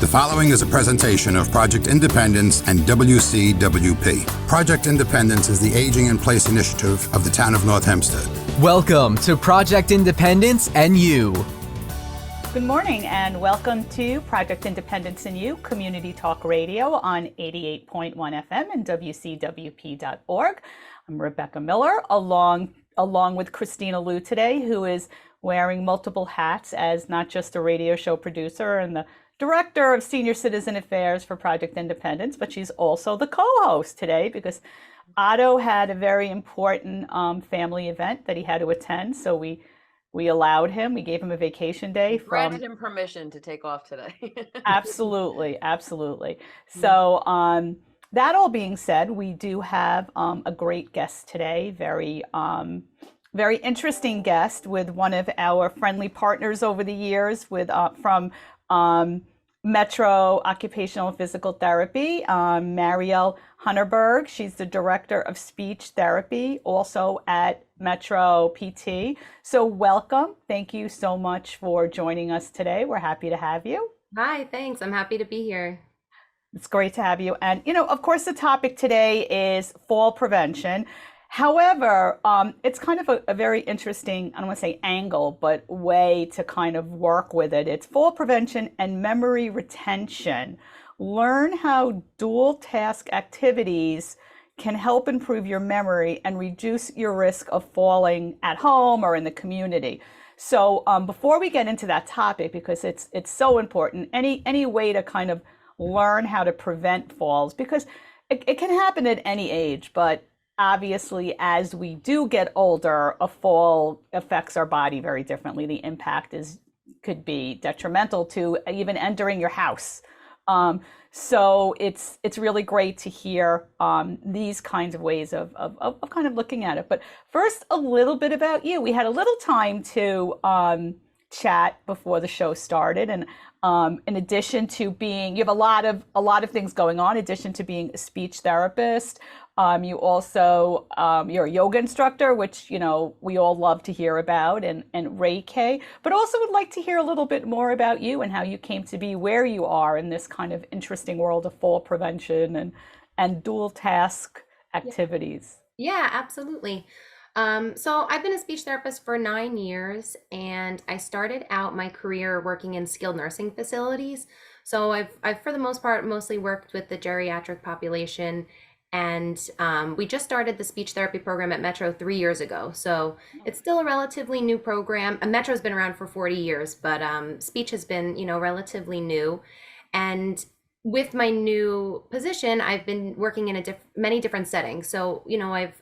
The following is a presentation of Project Independence and WCWP. Project Independence is the Aging in Place initiative of the town of North Hempstead. Welcome to Project Independence and You. Good morning and welcome to Project Independence and You, Community Talk Radio on 88.1 FM and WCWP.org. I'm Rebecca Miller, along with Kristina Liu today, who is wearing multiple hats as not just a radio show producer and the Director of Senior Citizen Affairs for Project Independence, but she's also the co-host today because Otto had a very important family event that he had to attend. So we allowed him, we gave him a vacation day. Granted him permission to take off today. Absolutely. So that all being said, we do have a great guest today, very interesting guest with one of our friendly partners over the years from Metro Occupational and Physical Therapy, Mariel Hunerberg. She's the Director of Speech Therapy, also at Metro PT. So welcome. Thank you so much for joining us today. We're happy to have you. Hi, thanks. I'm happy to be here. It's great to have you. And, of course, the topic today is fall prevention. However, it's kind of a very interesting, I don't want to say angle, but way to kind of work with it. It's fall prevention and memory retention. Learn how dual task activities can help improve your memory and reduce your risk of falling at home or in the community. So before we get into that topic, because it's so important, any way to kind of learn how to prevent falls, because it can happen at any age, but obviously, as we do get older, a fall affects our body very differently. The impact could be detrimental to even entering your house. So it's really great to hear these kinds of ways of kind of looking at it. But first, a little bit about you. We had a little time to chat before the show started, and in addition to being, you have a lot of things going on. In addition to being a speech therapist, you also you're a yoga instructor, which we all love to hear about, and Reiki. But also would like to hear a little bit more about you and how you came to be where you are in this kind of interesting world of fall prevention and dual task activities. Yeah, absolutely. So I've been a speech therapist for 9 years, and I started out my career working in skilled nursing facilities. So I've for the most part mostly worked with the geriatric population, and we just started the speech therapy program at Metro 3 years ago. So it's still a relatively new program. Metro's been around for 40 years, but speech has been relatively new. And with my new position, I've been working in many different settings. So,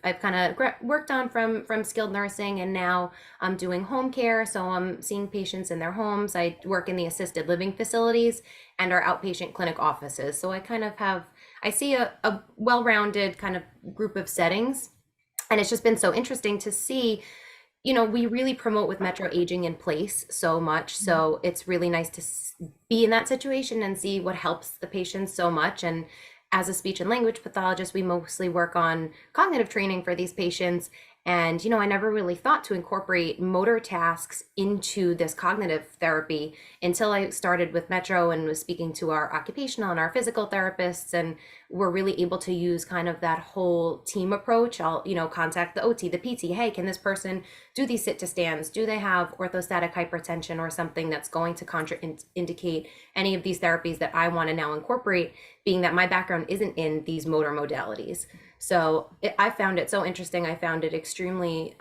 I've kind of worked on from skilled nursing, and now I'm doing home care. So I'm seeing patients in their homes. I work in the assisted living facilities and our outpatient clinic offices. So I see a well-rounded kind of group of settings. And it's just been so interesting to see, we really promote with Metro aging in place so much. So it's really nice to be in that situation and see what helps the patients so much. And as a speech and language pathologist, we mostly work on cognitive training for these patients. And, I never really thought to incorporate motor tasks into this cognitive therapy until I started with Metro and was speaking to our occupational and our physical therapists. And we're really able to use kind of that whole team approach. I'll, contact the OT, the PT. Hey, can this person do these sit to stands? Do they have orthostatic hypertension or something that's going to contraindicate any of these therapies that I want to now incorporate, being that my background isn't in these motor modalities? So I found it so interesting. I found it extremely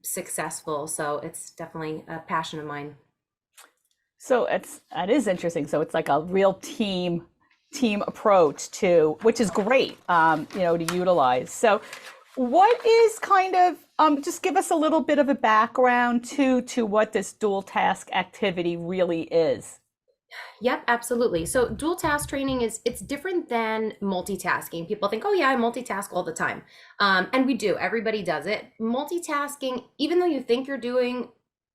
successful. So it's definitely a passion of mine. So that is interesting. So it's like a real team approach which is great, to utilize. So what is kind of, just give us a little bit of a background to what this dual task activity really is. Yep, absolutely. So dual task training it's different than multitasking. People think, oh yeah, I multitask all the time. And we do, everybody does it. Multitasking, even though you think you're doing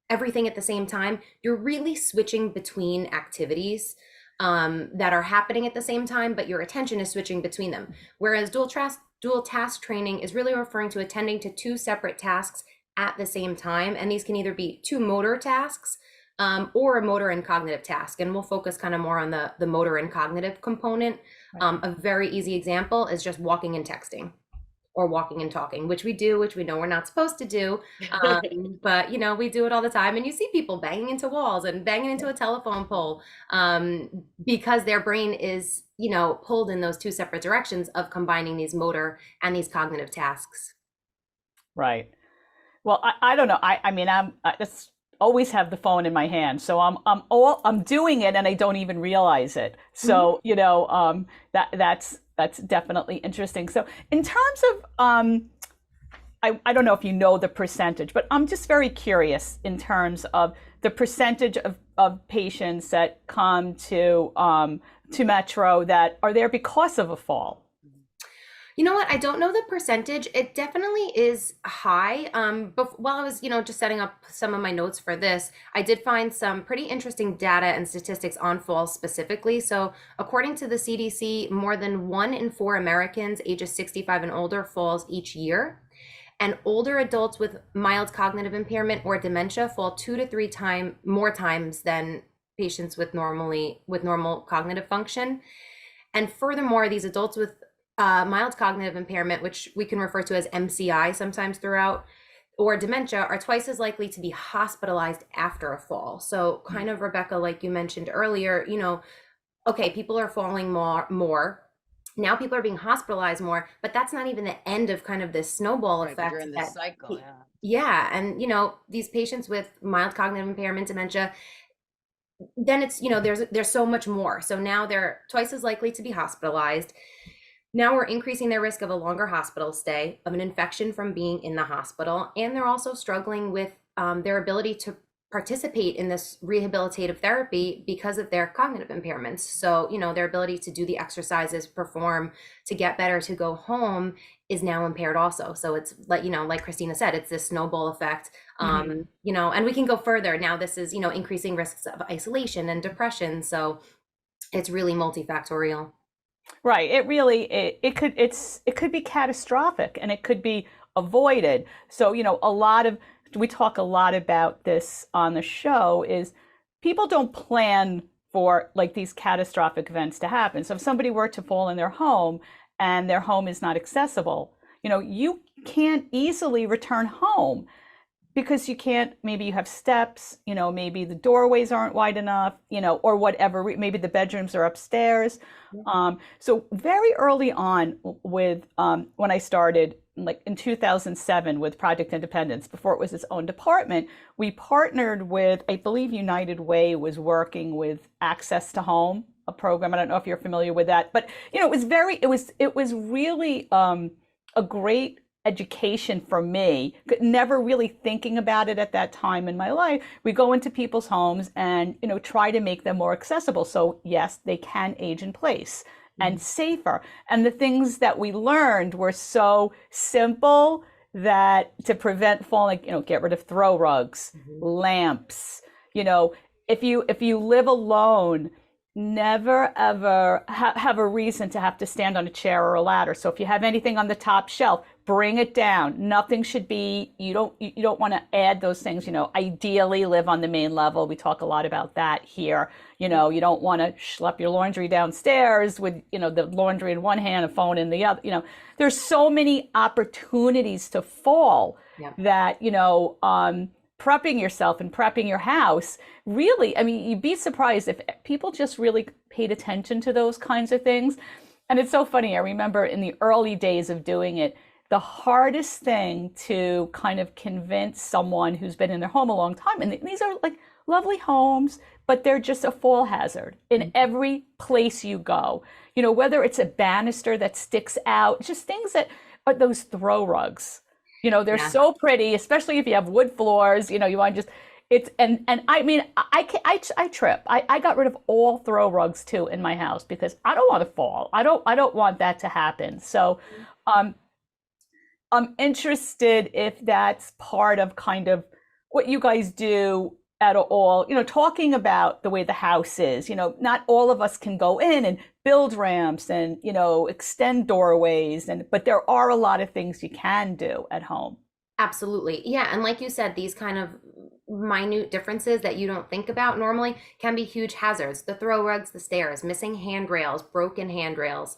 everything at the same time, you're really switching between activities that are happening at the same time, but your attention is switching between them. Whereas dual task training is really referring to attending to two separate tasks at the same time. And these can either be two motor tasks, or a motor and cognitive task. And we'll focus kind of more on the motor and cognitive component. A very easy example is just walking and texting, or walking and talking, which we do, which we know we're not supposed to do. But we do it all the time. And you see people banging into walls and banging into a telephone pole, because their brain is, pulled in those two separate directions of combining these motor and these cognitive tasks. Right. Well, I don't know. I mean, I just always have the phone in my hand, so I'm doing it and I don't even realize it. So that's definitely interesting. So in terms of I don't know if you know the percentage, but I'm just very curious in terms of the percentage of patients that come to Metro that are there because of a fall. You know what? I don't know the percentage. It definitely is high. But while I was, just setting up some of my notes for this, I did find some pretty interesting data and statistics on falls specifically. So according to the CDC, more than 1 in 4 Americans ages 65 and older falls each year. And older adults with mild cognitive impairment or dementia fall 2 to 3 times more times than patients with normal cognitive function. And furthermore, these adults with mild cognitive impairment, which we can refer to as MCI sometimes throughout, or dementia, are twice as likely to be hospitalized after a fall. So kind of, Rebecca, like you mentioned earlier, okay, people are falling more. Now people are being hospitalized more, but that's not even the end of kind of this snowball effect. You're in this cycle, yeah. And, these patients with mild cognitive impairment, dementia, then it's, there's so much more. So now they're twice as likely to be hospitalized. Now we're increasing their risk of a longer hospital stay, of an infection from being in the hospital, and they're also struggling with their ability to participate in this rehabilitative therapy because of their cognitive impairments. So, their ability to do the exercises, perform, to get better, to go home is now impaired also. So it's like, like Kristina said, it's this snowball effect, and we can go further. Now this is, increasing risks of isolation and depression. So it's really multifactorial. Right. It really it could be catastrophic and it could be avoided. So, we talk a lot about this on the show is people don't plan for like these catastrophic events to happen. So if somebody were to fall in their home and their home is not accessible, you can't easily return home because you can't, maybe you have steps, maybe the doorways aren't wide enough, or whatever, maybe the bedrooms are upstairs. So very early on with, when I started like in 2007 with Project Independence, before it was its own department, we partnered with, I believe United Way was working with Access to Home, a program. I don't know if you're familiar with that, but it was really a great education for me, never really thinking about it at that time in my life. We go into people's homes and, try to make them more accessible. So yes, they can age in place and safer. And the things that we learned were so simple that to prevent falling, get rid of throw rugs, lamps, if you live alone, never ever have a reason to have to stand on a chair or a ladder. So if you have anything on the top shelf, bring it down. Nothing should be, you don't want to add those things, ideally live on the main level. We talk a lot about that here. You don't want to schlep your laundry downstairs with, the laundry in one hand, a phone in the other. There's so many opportunities to fall that, prepping yourself and prepping your house, really, you'd be surprised if people just really paid attention to those kinds of things. And it's so funny. I remember in the early days of doing it, the hardest thing to kind of convince someone who's been in their home a long time, and these are like lovely homes, but they're just a fall hazard in every place you go, whether it's a banister that sticks out, just things that are those throw rugs. They're so pretty, especially if you have wood floors, you want to just, it's, and I trip. I got rid of all throw rugs too in my house because I don't want to fall. I don't want that to happen. So, I'm interested if that's part of kind of what you guys do at all, talking about the way the house is, not all of us can go in and build ramps and, extend doorways, but there are a lot of things you can do at home. Absolutely. Yeah. And like you said, these kind of minute differences that you don't think about normally can be huge hazards. The throw rugs, the stairs, missing handrails, broken handrails,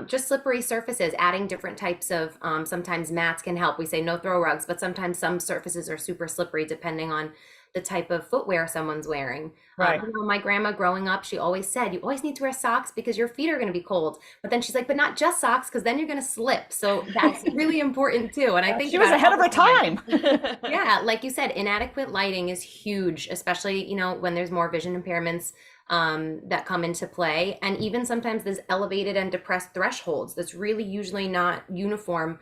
just slippery surfaces. Adding different types of, sometimes mats can help. We say no throw rugs, but sometimes some surfaces are super slippery depending on the type of footwear someone's wearing. Right. My grandma growing up, she always said, you always need to wear socks because your feet are going to be cold. But then she's like, but not just socks, because then you're going to slip. So that's really important too. And I think She was about it ahead all of her the time. time. Yeah, like you said, inadequate lighting is huge, especially, when there's more vision impairments that come into play. And even sometimes there's elevated and depressed thresholds that's really usually not uniform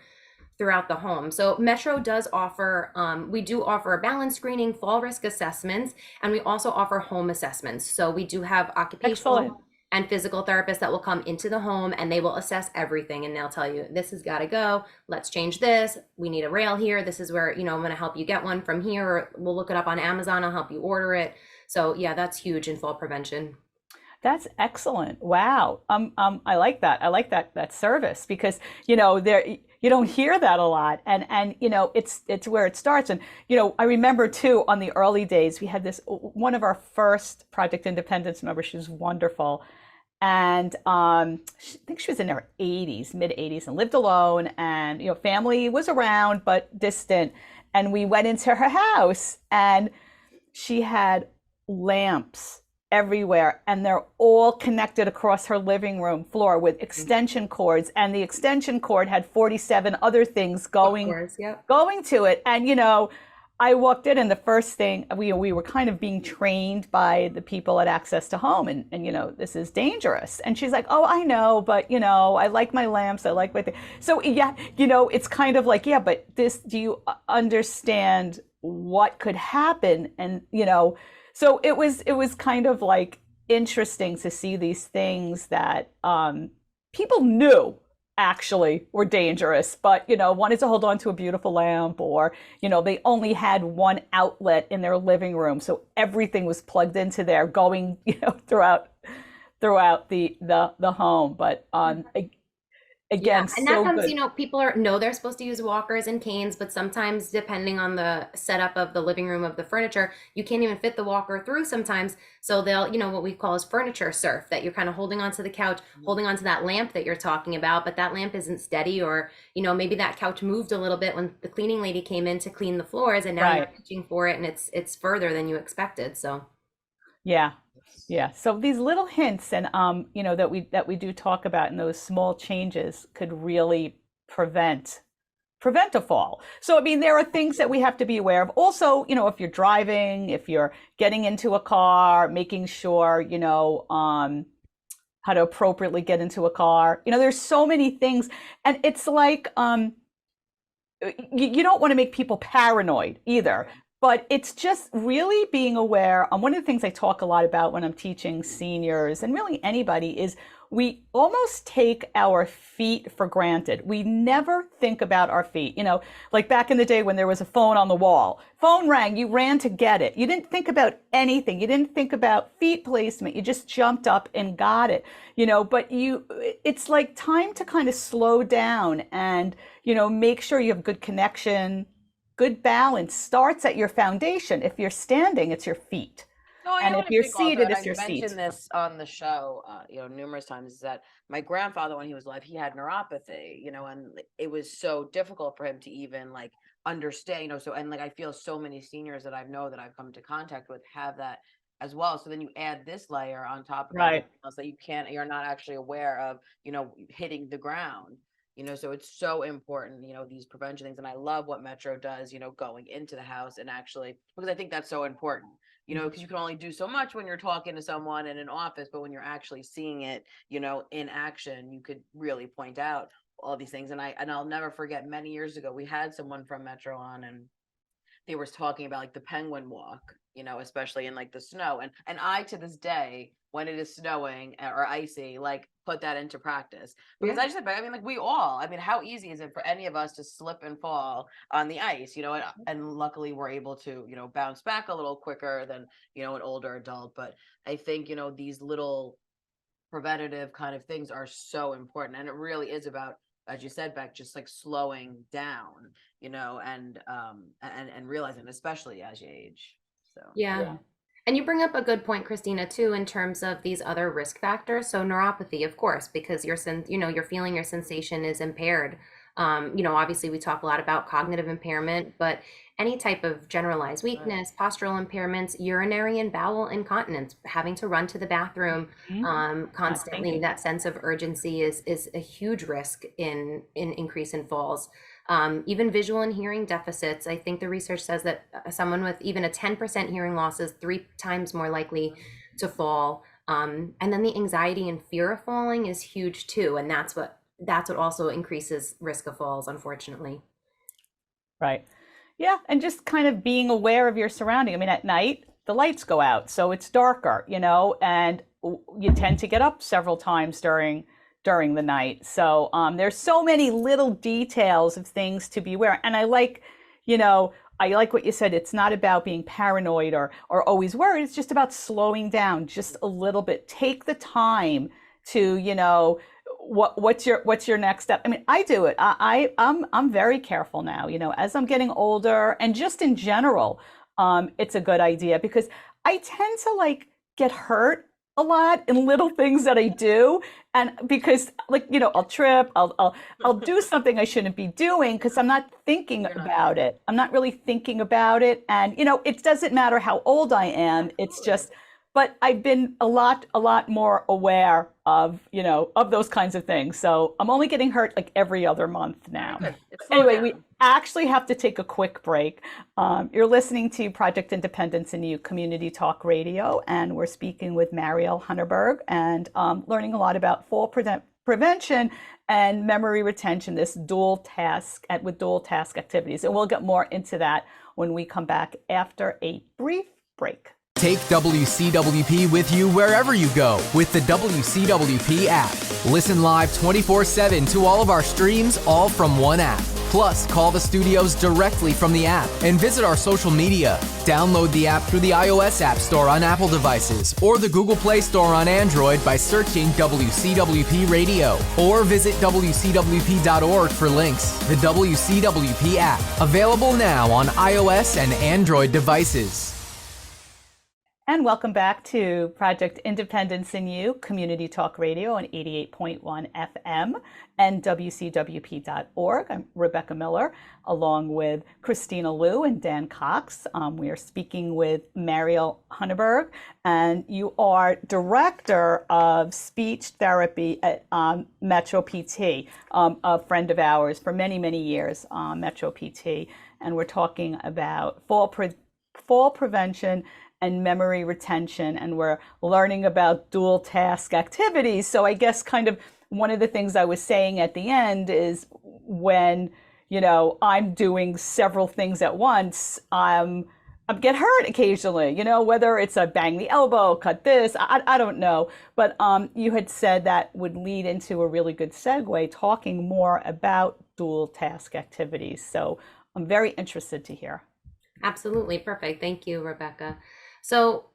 throughout the home. So Metro does offer, we do offer a balance screening, fall risk assessments, and we also offer home assessments. So we do have occupational Excellent. and physical therapists that will come into the home, and they will assess everything, and they'll tell you, this has got to go, let's change this, we need a rail here, this is where, I'm going to help you get one from here, or we'll look it up on Amazon, I'll help you order it. So yeah, that's huge in fall prevention. That's excellent. Wow. I like that. I like that service because, there you don't hear that a lot. And it's where it starts. And, I remember too, on the early days, we had this one of our first Project Independence members. She was wonderful. And I think she was in her 80s, mid 80s, and lived alone. And, family was around, but distant. And we went into her house and she had lamps everywhere, and they're all connected across her living room floor with extension cords, and the extension cord had 47 other things going to it. And I walked in, and the first thing, we were kind of being trained by the people at Access to Home, and this is dangerous. And she's like, oh, I know, but I like my lamps, I like my thing. So yeah, it's kind of like, yeah, but do you understand what could happen? And so it was kind of like interesting to see these things that people knew actually were dangerous, but wanted to hold on to a beautiful lamp, or they only had one outlet in their living room, so everything was plugged into there, going throughout the home. But again, and that so comes, good. people know they're supposed to use walkers and canes, but sometimes depending on the setup of the living room of the furniture, you can't even fit the walker through sometimes. So they'll, what we call as furniture surf, that you're kind of holding onto the couch, holding onto that lamp that you're talking about, but that lamp isn't steady, or, maybe that couch moved a little bit when the cleaning lady came in to clean the floors, and now you're Right. reaching for it and it's further than you expected. So Yeah. Yeah. So these little hints and that we do talk about, and those small changes could really prevent a fall. So I mean, there are things that we have to be aware of. Also, if you're driving, if you're getting into a car, making sure how to appropriately get into a car. There's so many things, and it's like you don't want to make people paranoid either, but it's just really being aware. One of the things I talk a lot about when I'm teaching seniors, and really anybody, is we almost take our feet for granted. We never think about our feet. Like back in the day when there was a phone on the wall, phone rang, you ran to get it. You didn't think about anything. You didn't think about feet placement. You just jumped up and got it. But it's like time to kind of slow down and, make sure you have good connection. Good balance starts at your foundation. If you're standing, it's your feet. No, And I if want to you're think also, seated, and it's I've your seat. mentioned this on the show, numerous times, is that my grandfather, when he was alive, he had neuropathy, and it was so difficult for him to even like understand, so, and like, I feel so many seniors that that I've come into contact with have that as well. So then you add this layer on top of Right. everything else that you're not actually aware of, hitting the ground. So it's so important, these prevention things. And I love what Metro does, going into the house, and actually, because I think that's so important, because you can only do so much when you're talking to someone in an office, but when you're actually seeing it, in action, you could really point out all these things. And I'll never forget, many years ago, we had someone from Metro on, and they were talking about like the penguin walk, especially in like the snow. And I, to this day, when it is snowing or icy, like put that into practice, because I just, I mean, like I mean, how easy is it for any of us to slip and fall on the ice, and luckily we're able to, bounce back a little quicker than, an older adult. But I think, these little preventative kind of things are so important, and it really is about as you said, Beck, just like slowing down, and realizing, especially as you age. So Yeah. And you bring up a good point, Christina, too, in terms of these other risk factors. So neuropathy, of course, because your feeling, your sensation is impaired. Obviously we talk a lot about cognitive impairment, but any type of generalized weakness, postural impairments, urinary and bowel incontinence, having to run to the bathroom constantly, that sense of urgency is a huge risk in increase in falls. Even visual and hearing deficits. I think the research says that someone with even a 10% hearing loss is 3 times more likely to fall. And then the anxiety and fear of falling is huge too. And that's what also increases risk of falls, unfortunately. Right. Yeah. And just kind of being aware of your surrounding. I mean, at night, the lights go out, so it's darker, and you tend to get up several times during the night. So there's so many little details of things to be aware. And I like what you said. It's not about being paranoid or always worried. It's just about slowing down just a little bit. Take the time to, what's your next step. I mean, I do it. I'm very careful now, as I'm getting older, and just in general, it's a good idea, because I tend to get hurt a lot in little things that I do. And because I'll trip, I'll do something I shouldn't be doing because I'm not thinking about it. I'm not really thinking about it. And, it doesn't matter how old I am. It's just, but I've been a lot more aware of, of those kinds of things. So I'm only getting hurt every other month now. Anyway, we actually have to take a quick break. You're listening to Project Independence in You Community Talk Radio, and we're speaking with Mariel Hunerberg and learning a lot about fall prevention and memory retention, this dual task activities. And we'll get more into that when we come back after a brief break. Take WCWP with you wherever you go with the WCWP app. Listen live 24/7 to all of our streams, all from one app. Plus, call the studios directly from the app and visit our social media. Download the app through the iOS App Store on Apple devices or the Google Play Store on Android by searching WCWP Radio, or visit WCWP.org for links. The WCWP app, available now on iOS and Android devices. And welcome back to Project Independence in You, Community Talk Radio on 88.1 FM and WCWP.org. I'm Rebecca Miller, along with Kristina Liu and Dan Cox. We are speaking with Mariel Hunerberg, and you are Director of Speech Therapy at Metro PT, a friend of ours for many, many years, Metro PT. And we're talking about fall prevention and memory retention, and we're learning about dual task activities. So I guess kind of one of the things I was saying at the end is when, I'm doing several things at once, I get hurt occasionally, whether it's a bang the elbow, cut this, I don't know. But you had said that would lead into a really good segue, talking more about dual task activities. So I'm very interested to hear. Absolutely. Perfect. Thank you, Rebecca. So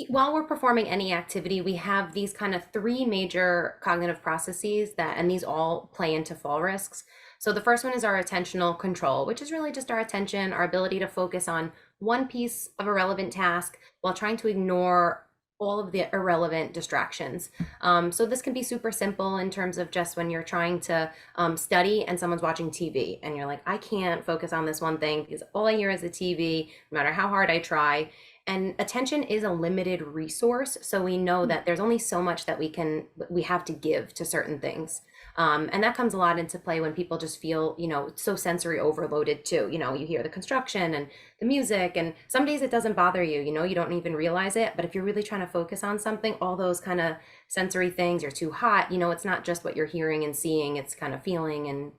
while we're performing any activity, we have these kind of 3 major cognitive processes and these all play into fall risks. So the first one is our attentional control, which is really just our attention, our ability to focus on one piece of a relevant task while trying to ignore all of the irrelevant distractions. So this can be super simple in terms of just when you're trying to study and someone's watching TV and you're like, I can't focus on this one thing because all I hear is the TV, no matter how hard I try. And attention is a limited resource. So we know that there's only so much that we have to give to certain things. And that comes a lot into play when people just feel, so sensory overloaded too. You hear the construction and the music, and some days it doesn't bother you, you don't even realize it. But if you're really trying to focus on something, all those kind of sensory things, you're too hot, it's not just what you're hearing and seeing, it's kind of feeling and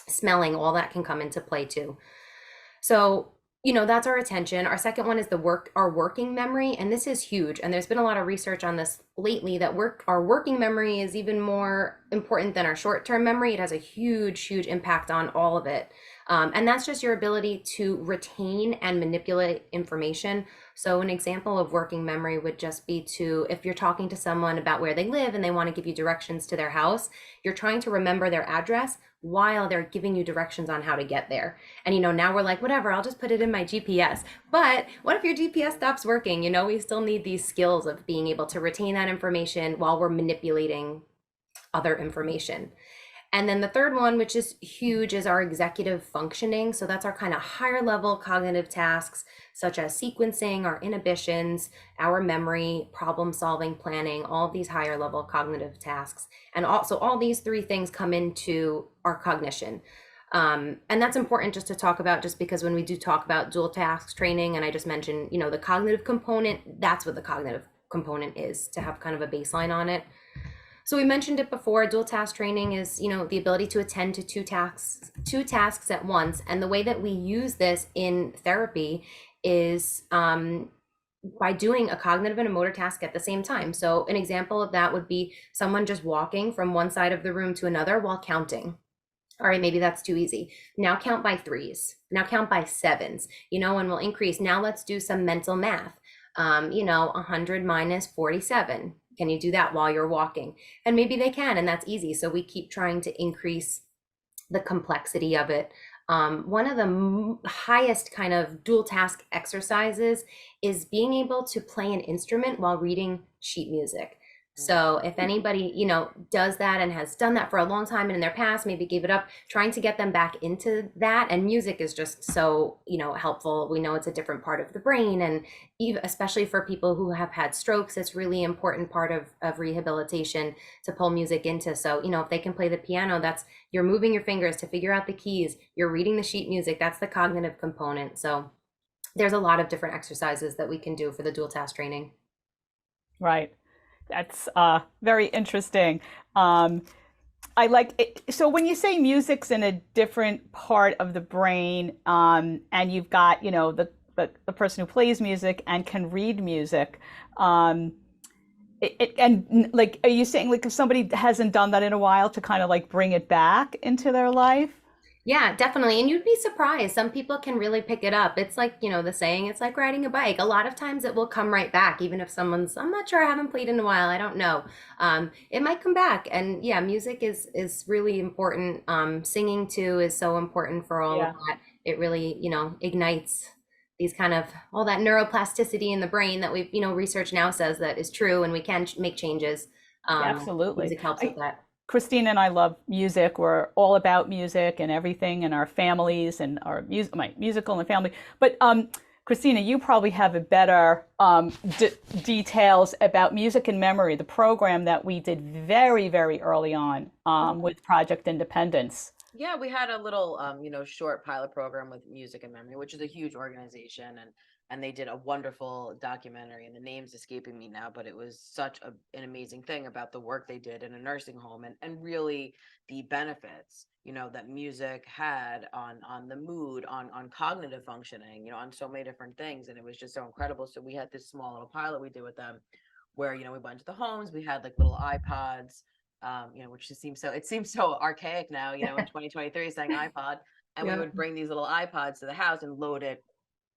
smelling, all that can come into play too. So that's our attention. Our second one is our working memory. And this is huge. And there's been a lot of research on this lately that our working memory is even more important than our short-term memory. It has a huge, huge impact on all of it. And that's just your ability to retain and manipulate information. So an example of working memory would just be if you're talking to someone about where they live and they want to give you directions to their house, you're trying to remember their address while they're giving you directions on how to get there. And, now we're like, whatever, I'll just put it in my GPS. But what if your GPS stops working? We still need these skills of being able to retain that information while we're manipulating other information. And then the third one, which is huge, is our executive functioning. So that's our kind of higher level cognitive tasks, such as sequencing, our inhibitions, our memory, problem solving, planning, all of these higher level cognitive tasks. And also all these three things come into our cognition. And that's important just to talk about, just because when we do talk about dual tasks training, and I just mentioned, the cognitive component, that's what the cognitive component is, to have kind of a baseline on it. So we mentioned it before, dual task training is, the ability to attend to two tasks at once. And the way that we use this in therapy is by doing a cognitive and a motor task at the same time. So an example of that would be someone just walking from one side of the room to another while counting. All right, maybe that's too easy. Now count by threes. Now count by sevens, and we'll increase. Now let's do some mental math. 100 minus 47. Can you do that while you're walking? And maybe they can, and that's easy. So we keep trying to increase the complexity of it. One of the highest kind of dual task exercises is being able to play an instrument while reading sheet music. So if anybody, does that and has done that for a long time and in their past, maybe gave it up, trying to get them back into that. And music is just so, helpful. We know it's a different part of the brain. And especially for people who have had strokes, it's really important part of rehabilitation to pull music into. So, if they can play the piano, you're moving your fingers to figure out the keys, you're reading the sheet music, that's the cognitive component. So there's a lot of different exercises that we can do for the dual task training. Right. That's very interesting. I like it. So when you say music's in a different part of the brain, and you've got, the person who plays music and can read music, and like, are you saying, like, if somebody hasn't done that in a while, to kind of like bring it back into their life? Yeah, definitely. And you'd be surprised. Some people can really pick it up. It's like, the saying, it's like riding a bike. A lot of times it will come right back, even if someone's, I'm not sure, I haven't played in a while, I don't know. It might come back. And yeah, music is really important. Singing too is so important for all of that. It really, ignites these kind of, all that neuroplasticity in the brain that we've, research now says that is true, and we can make changes. Absolutely. Music helps with that. Christina and I love music. We're all about music and everything in our families and our my musical and family. But Christina, you probably have a better details about music and memory, the program that we did very, very early on with Project Independence. Yeah, we had a little, short pilot program with Music and Memory, which is a huge organization, and they did a wonderful documentary, and the name's escaping me now, but it was such an amazing thing about the work they did in a nursing home, and really the benefits, that music had on the mood, on cognitive functioning, on so many different things, and it was just so incredible. So we had this small little pilot we did with them, where we went to the homes, we had like little iPods. Which just seems so archaic now, in 2023 saying iPod, and we would bring these little iPods to the house and load it.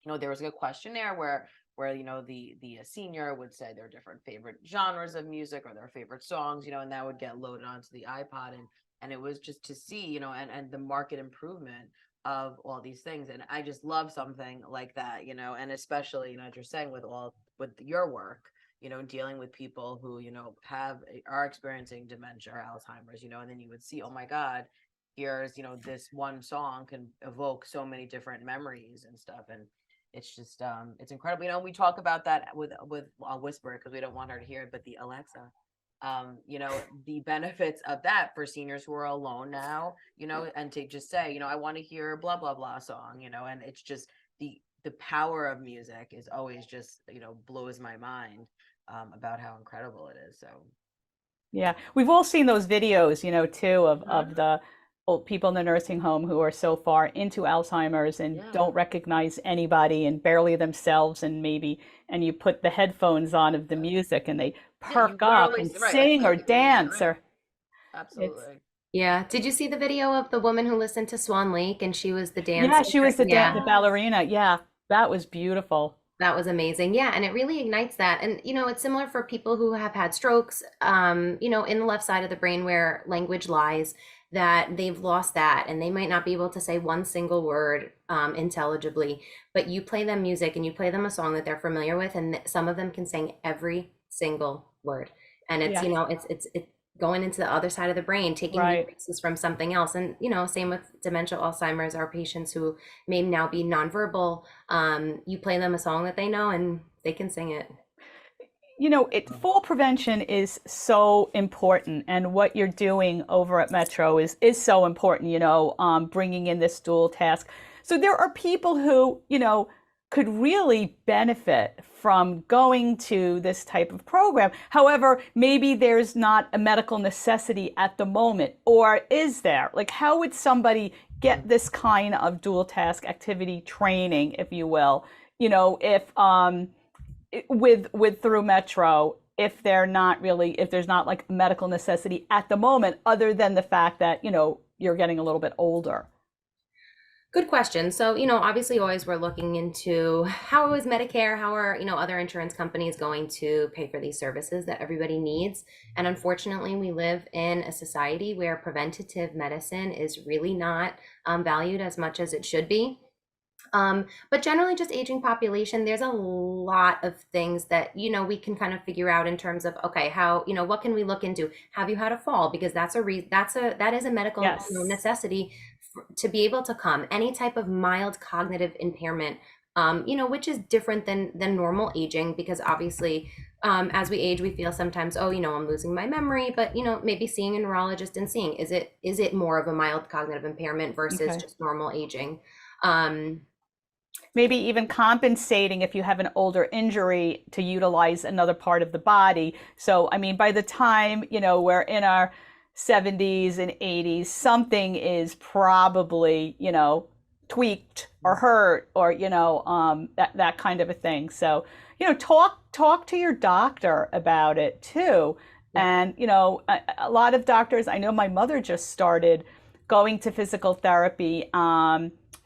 There was a questionnaire where the senior would say their different favorite genres of music or their favorite songs, and that would get loaded onto the iPod, and it was just to see, and the market improvement of all these things. And I just love something like that, and especially, as you're saying, with your work, dealing with people who, are experiencing dementia or Alzheimer's, and then you would see, oh my God, here's, this one song can evoke so many different memories and stuff. And it's just, it's incredible. We talk about that with I'll whisper it because we don't want her to hear it, but the Alexa, the benefits of that for seniors who are alone now, and to just say, I want to hear blah, blah, blah song, and it's just the power of music is always just, blows my mind. About how incredible it is. So yeah, we've all seen those videos, too, of the old people in the nursing home who are so far into Alzheimer's and don't recognize anybody and barely themselves, and you put the headphones on of the music and they perk up and sing or dance or absolutely. Yeah. Did you see the video of the woman who listened to Swan Lake and she was the dancer? Yeah, she was the ballerina. Yeah, that was beautiful. That was amazing. Yeah, and it really ignites that. And it's similar for people who have had strokes, in the left side of the brain where language lies, that they've lost that and they might not be able to say one single word intelligibly, but you play them music and you play them a song that they're familiar with, and some of them can sing every single word. And it's, Yes. it's going into the other side of the brain, taking Right. resources from something else. And, same with dementia, Alzheimer's, our patients who may now be nonverbal. You play them a song that they know and they can sing it. Fall prevention is so important, and what you're doing over at Metro is so important. Bringing in this dual task. So there are people who could really benefit from going to this type of program. However, maybe there's not a medical necessity at the moment, or is there? Like, how would somebody get this kind of dual task activity training, if you will? If with through Metro, if there's not like medical necessity at the moment, other than the fact that you're getting a little bit older. Good question. So, obviously always we're looking into how is Medicare, how are, other insurance companies going to pay for these services that everybody needs. And unfortunately, we live in a society where preventative medicine is really not valued as much as it should be. But generally just aging population, there's a lot of things that, we can kind of figure out in terms of, okay, how, what can we look into? Have you had a fall? Because that is a medical Yes. necessity to be able to come. Any type of mild cognitive impairment, which is different than normal aging, because obviously, as we age, we feel sometimes, oh, I'm losing my memory, but maybe seeing a neurologist and seeing, is it more of a mild cognitive impairment versus Okay. just normal aging? Maybe even compensating if you have an older injury to utilize another part of the body. So, I mean, by the time, we're in our 70s and 80s, something is probably, tweaked or hurt or, that kind of a thing. So, talk to your doctor about it too. And, a lot of doctors, I know my mother just started going to physical therapy.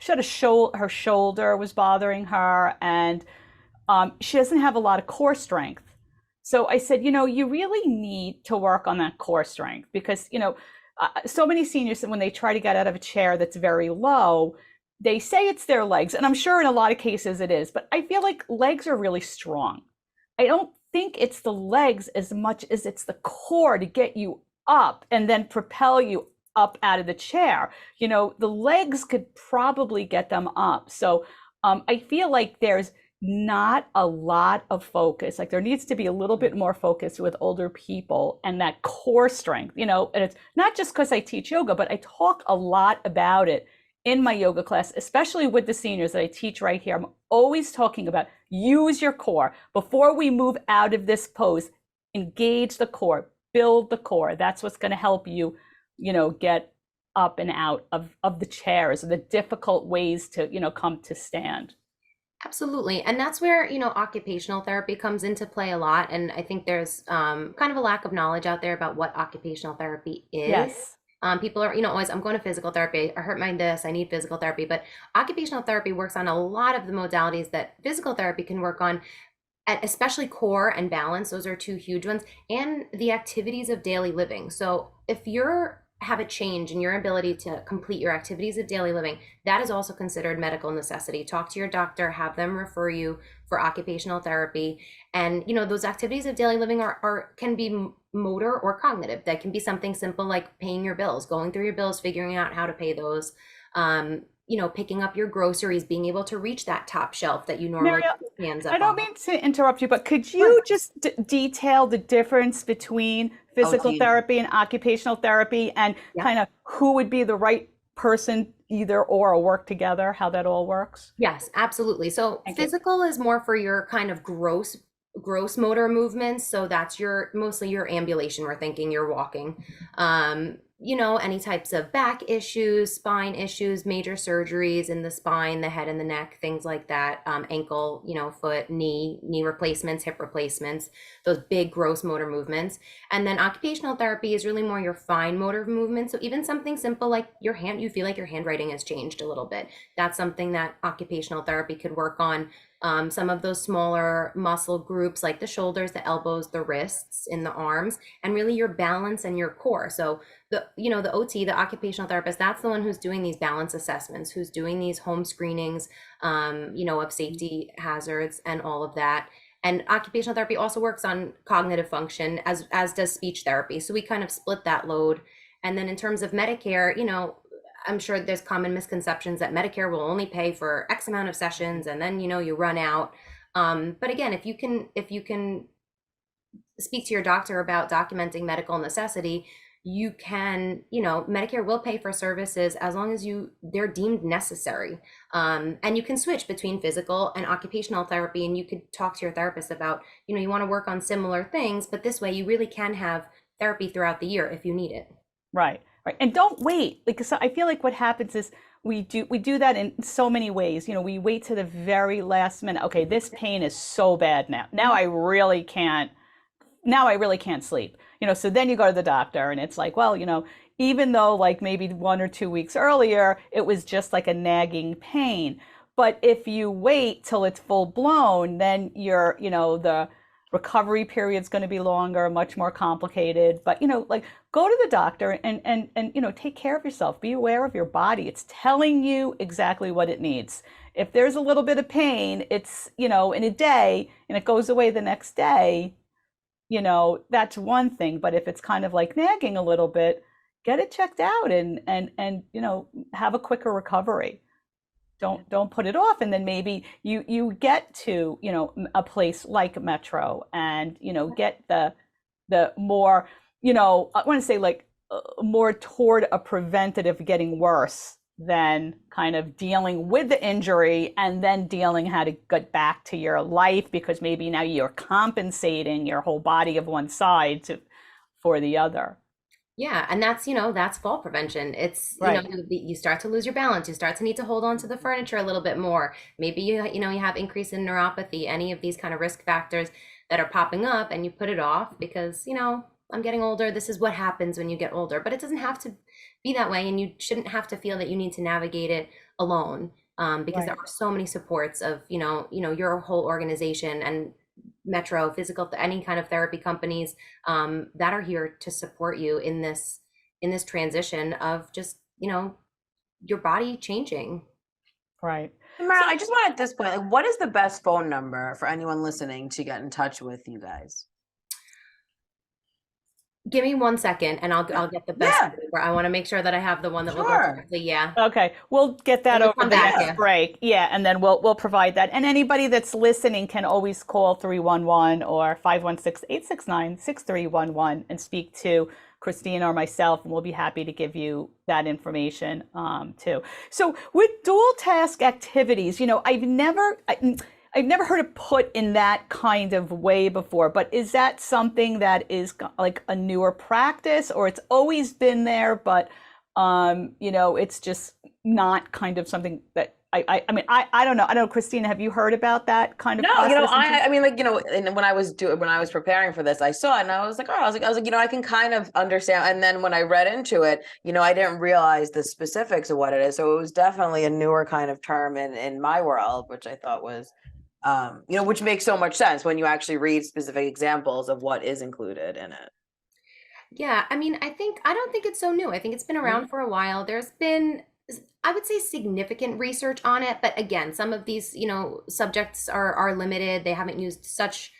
She had her shoulder was bothering her, and she doesn't have a lot of core strength. So I said, you really need to work on that core strength, because, so many seniors, when they try to get out of a chair that's very low, they say it's their legs. And I'm sure in a lot of cases it is, but I feel like legs are really strong. I don't think it's the legs as much as it's the core to get you up and then propel you up out of the chair. The legs could probably get them up. So I feel like there's not a lot of focus. Like, there needs to be a little bit more focus with older people and that core strength, and it's not just because I teach yoga, but I talk a lot about it in my yoga class, especially with the seniors that I teach right here. I'm always talking about use your core before we move out of this pose. Engage the core, build the core. That's what's going to help you, get up and out of the chairs, or the difficult ways to, come to stand. Absolutely. And that's where, occupational therapy comes into play a lot. And I think there's kind of a lack of knowledge out there about what occupational therapy is. Yes. People are, always, I'm going to physical therapy. I hurt my this, I need physical therapy. But occupational therapy works on a lot of the modalities that physical therapy can work on, and especially core and balance. Those are two huge ones. And the activities of daily living. So if you're have a change in your ability to complete your activities of daily living, that is also considered medical necessity. Talk to your doctor, have them refer you for occupational therapy. And those activities of daily living can be motor or cognitive. That can be something simple like paying your bills, going through your bills, figuring out how to pay those. Picking up your groceries, being able to reach that top shelf that you normally Mariel, put your hands up I don't on. mean to interrupt you, but could you just detail the difference between physical geez. therapy and occupational therapy, and Yeah. kind of who would be the right person, either or work together, how that all works? Yes, absolutely. So Thank you. physical is more for your kind of gross motor movements. So that's mostly your ambulation. We're thinking you're walking. Any types of back issues, spine issues, major surgeries in the spine, the head and the neck, things like that, ankle, foot, knee replacements, hip replacements, those big gross motor movements. And then occupational therapy is really more your fine motor movements. So even something simple like your hand, you feel like your handwriting has changed a little bit. That's something that occupational therapy could work on. some of those smaller muscle groups like the shoulders, the elbows, the wrists, in the arms, and really your balance and your core. So the OT, the occupational therapist, that's the one who's doing these balance assessments, who's doing these home screenings, of safety hazards and all of that. And occupational therapy also works on cognitive function, as does speech therapy. So we kind of split that load. And then in terms of Medicare, I'm sure there's common misconceptions that Medicare will only pay for X amount of sessions and then, you run out. But again, if you can speak to your doctor about documenting medical necessity, you can, Medicare will pay for services as long as they're deemed necessary. And you can switch between physical and occupational therapy, and you could talk to your therapist about, you want to work on similar things, but this way you really can have therapy throughout the year if you need it. Right. And don't wait, because I feel like what happens is we do that in so many ways. We wait to the very last minute. Okay, this pain is so bad now. Now I really can't sleep. So then you go to the doctor and it's like, well, even though like maybe 1 or 2 weeks earlier, it was just like a nagging pain. But if you wait till it's full blown, then the recovery period is going to be longer, much more complicated. But like, go to the doctor and take care of yourself. Be aware of your body. It's telling you exactly what it needs. If there's a little bit of pain, it's in a day and it goes away the next day, that's one thing. But if it's kind of like nagging a little bit, get it checked out and have a quicker recovery. Don't put it off. And then maybe you get to, a place like Metro and, get the more, I want to say like more toward a preventative getting worse than kind of dealing with the injury and then dealing how to get back to your life, because maybe now you're compensating your whole body of one side for the other. Yeah, and that's fall prevention. It's, Right. you start to lose your balance. You start to need to hold on to the furniture a little bit more. Maybe you have increase in neuropathy, any of these kind of risk factors that are popping up, and you put it off because, I'm getting older. This is what happens when you get older. But it doesn't have to be that way, and you shouldn't have to feel that you need to navigate it alone, because there Right. are so many supports of, your whole organization and Metro, physical, any kind of therapy companies that are here to support you in this transition of just your body changing. Right. Mariel, I just want at this point, like, what is the best phone number for anyone listening to get in touch with you guys? Give me 1 second and I'll get the best Yeah. number. I want to make sure that I have the one that will go Sure. directly. Yeah. Okay, we'll get that We'll over come the back, next yeah. break. Yeah, and then we'll provide that. And anybody that's listening can always call 311 or 516-869-6311 and speak to Kristina or myself, and we'll be happy to give you that information too. So with dual task activities, I've never heard it put in that kind of way before, but is that something that is like a newer practice, or it's always been there, but it's just not kind of something that I don't know. I don't know, Kristina, have you heard about that kind of No, process? I mean, like, and when I was preparing for this, I saw it and I was like, I can kind of understand. And then when I read into it, I didn't realize the specifics of what it is. So it was definitely a newer kind of term in my world, which I thought was, which makes so much sense when you actually read specific examples of what is included in it. Yeah, I mean, I don't think it's so new. I think it's been around for a while. There's been, I would say, significant research on it, but again, some of these, subjects are limited. They haven't used such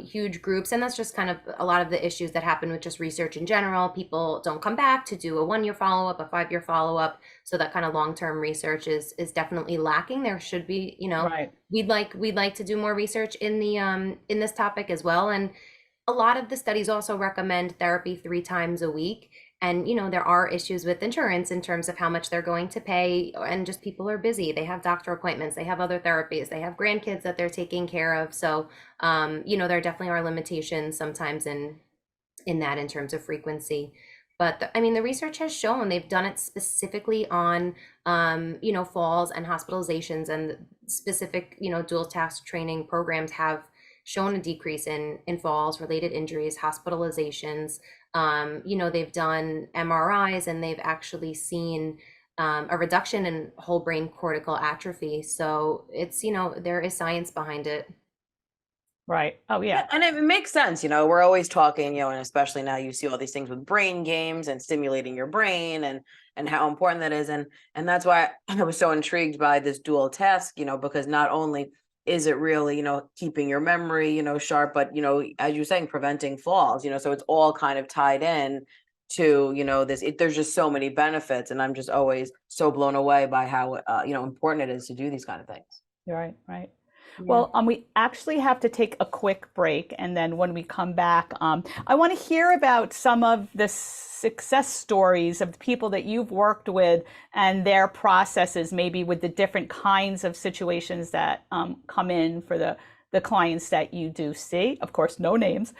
huge groups, and that's just kind of a lot of the issues that happen with just research in general. People don't come back to do a 1-year follow-up, a 5-year follow-up, so that kind of long-term research is definitely lacking. There should be, Right. we'd like to do more research in the in this topic as well. And a lot of the studies also recommend therapy 3 times a week. And, there are issues with insurance in terms of how much they're going to pay. And just people are busy. They have doctor appointments. They have other therapies. They have grandkids that they're taking care of. So, there definitely are limitations sometimes in that in terms of frequency. But the research has shown, they've done it specifically on, falls and hospitalizations, and specific, dual task training programs have shown a decrease in falls, related injuries, hospitalizations. They've done MRIs and they've actually seen a reduction in whole brain cortical atrophy. So it's, there is science behind it. Right. Oh, Yeah, yeah. and it makes sense. We're always talking, and especially now you see all these things with brain games and stimulating your brain and how important that is. And that's why I was so intrigued by this dual task, because not only is it really, keeping your memory, sharp, but as you're saying, preventing falls, so it's all kind of tied in to, there's just so many benefits. And I'm just always so blown away by how important it is to do these kind of things. Right, right. Yeah. Well, we actually have to take a quick break, and then when we come back, I want to hear about some of the success stories of the people that you've worked with and their processes, maybe with the different kinds of situations that come in for the clients that you do see. Of course, no names.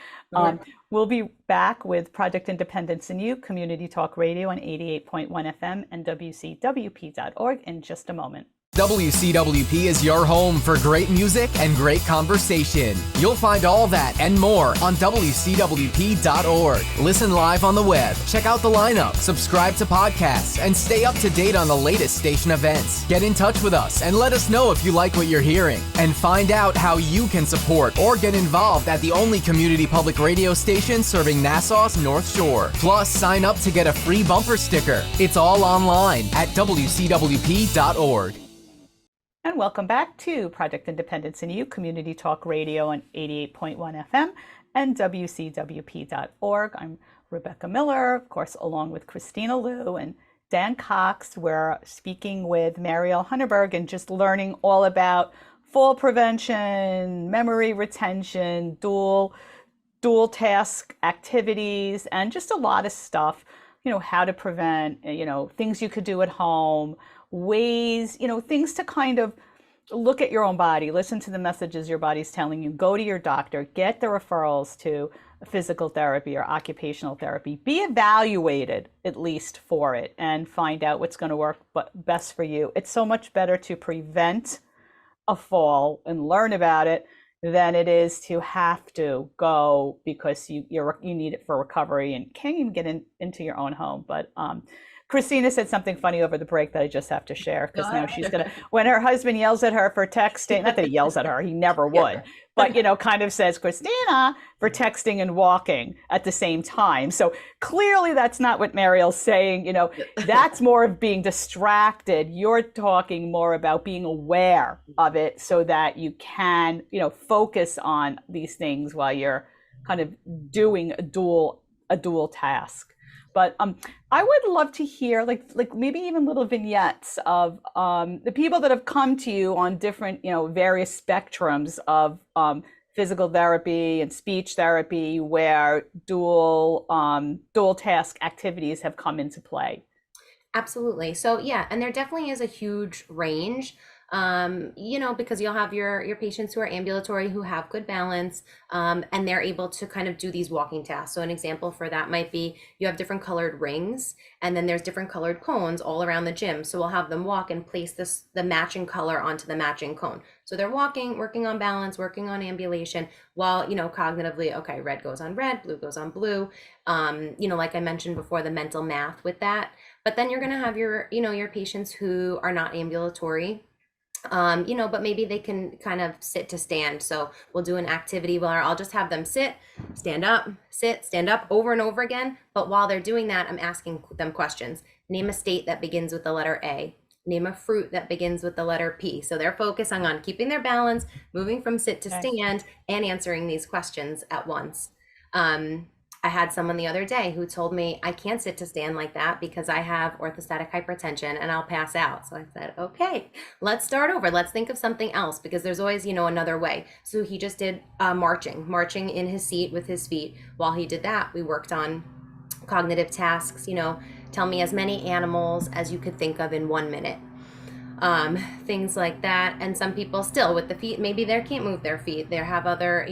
We'll be back with Project Independence in You, Community Talk Radio on 88.1 FM and WCWP.org in just a moment. WCWP is your home for great music and great conversation. You'll find all that and more on WCWP.org. Listen live on the web, check out the lineup, subscribe to podcasts, and stay up to date on the latest station events. Get in touch with us and let us know if you like what you're hearing. And find out how you can support or get involved at the only community public radio station serving Nassau's North Shore. Plus, sign up to get a free bumper sticker. It's all online at WCWP.org. And welcome back to Project Independence in You, Community Talk Radio on 88.1 FM and WCWP.org. I'm Rebecca Miller, of course, along with Kristina Liu and Dan Cox. We're speaking with Mariel Hunerberg and just learning all about fall prevention, memory retention, dual task activities, and just a lot of stuff, how to prevent, things you could do at home, ways, things to kind of look at your own body, listen to the messages your body's telling you, go to your doctor, get the referrals to physical therapy or occupational therapy, be evaluated at least for it and find out what's going to work best for you. It's so much better to prevent a fall and learn about it than it is to have to go because you need it for recovery and can't even get into your own home. But Kristina said something funny over the break that I just have to share because now she's gonna, when her husband yells at her for texting, not that he yells at her, he never would, but kind of says, Kristina, for texting and walking at the same time. So clearly that's not what Mariel's saying, that's more of being distracted. You're talking more about being aware of it so that you can, focus on these things while you're kind of doing a dual task. But I would love to hear like maybe even little vignettes of the people that have come to you on different, various spectrums of physical therapy and speech therapy where dual task activities have come into play. Absolutely. So yeah, and there definitely is a huge range. Because you'll have your patients who are ambulatory, who have good balance, and they're able to kind of do these walking tasks. So an example for that might be you have different colored rings, and then there's different colored cones all around the gym. So we'll have them walk and place the matching color onto the matching cone. So they're walking, working on balance, working on ambulation, while, cognitively, okay, red goes on red, blue goes on blue. Like I mentioned before, the mental math with that. But then you're going to have your patients who are not ambulatory, but maybe they can kind of sit to stand. So we'll do an activity where I'll just have them sit, stand up over and over again. But while they're doing that, I'm asking them questions. Name a state that begins with the letter A. Name a fruit that begins with the letter P. So they're focusing on keeping their balance, moving from sit to stand, and answering these questions at once. I had someone the other day who told me I can't sit to stand like that because I have orthostatic hypertension and I'll pass out. So I said, okay, let's start over. Let's think of something else because there's always, another way. So he just did marching in his seat with his feet. While he did that, we worked on cognitive tasks, tell me as many animals as you could think of in 1 minute. Things like that. And some people still with the feet, maybe they can't move their feet. They have other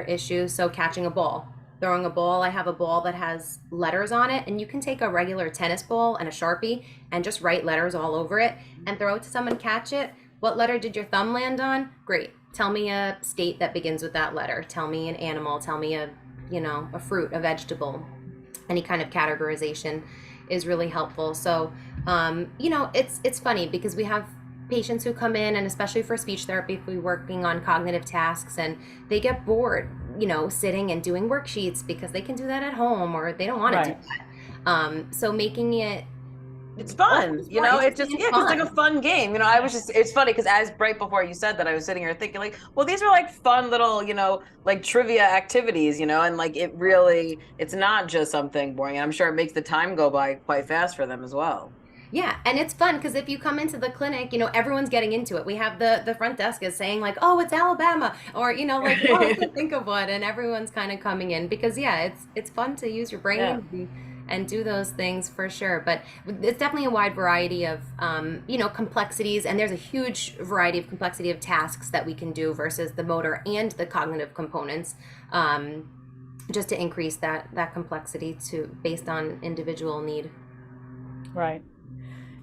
issues. So catching a ball. Throwing a ball, I have a ball that has letters on it, and you can take a regular tennis ball and a Sharpie and just write letters all over it and throw it to someone, catch it. What letter did your thumb land on? Great. Tell me a state that begins with that letter. Tell me an animal. Tell me a fruit, a vegetable, any kind of categorization. is really helpful. So, it's funny because we have patients who come in, and especially for speech therapy, if we're working on cognitive tasks, and they get bored, sitting and doing worksheets because they can do that at home, or they don't want to do Right. that. So making it It's fun, it's just, yeah, because it's like a fun game. It's funny because as right before you said that, I was sitting here thinking like, well, these are like fun little, like trivia activities, and like it's not just something boring. I'm sure it makes the time go by quite fast for them as well. Yeah, and it's fun because if you come into the clinic, everyone's getting into it. We have the front desk is saying like, "Oh, it's Alabama," or like, "Oh, I can't think of what," and everyone's kind of coming in because yeah, it's fun to use your brain Yeah. and do those things for sure. But it's definitely a wide variety of complexities, and there's a huge variety of complexity of tasks that we can do versus the motor and the cognitive components. Just to increase that complexity based on individual need. Right.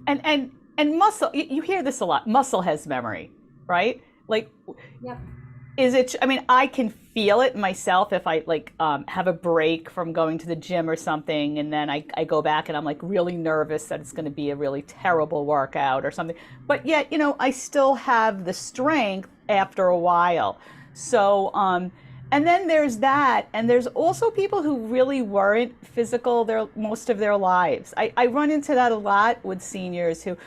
And muscle, you hear this a lot. Muscle has memory, right? Like, Yep. is it? I mean, I can feel it myself if I like have a break from going to the gym or something, and then I go back and I'm like really nervous that it's going to be a really terrible workout or something. But yet, I still have the strength after a while. So, and then there's that, and there's also people who really weren't physical most of their lives. I run into that a lot with seniors who,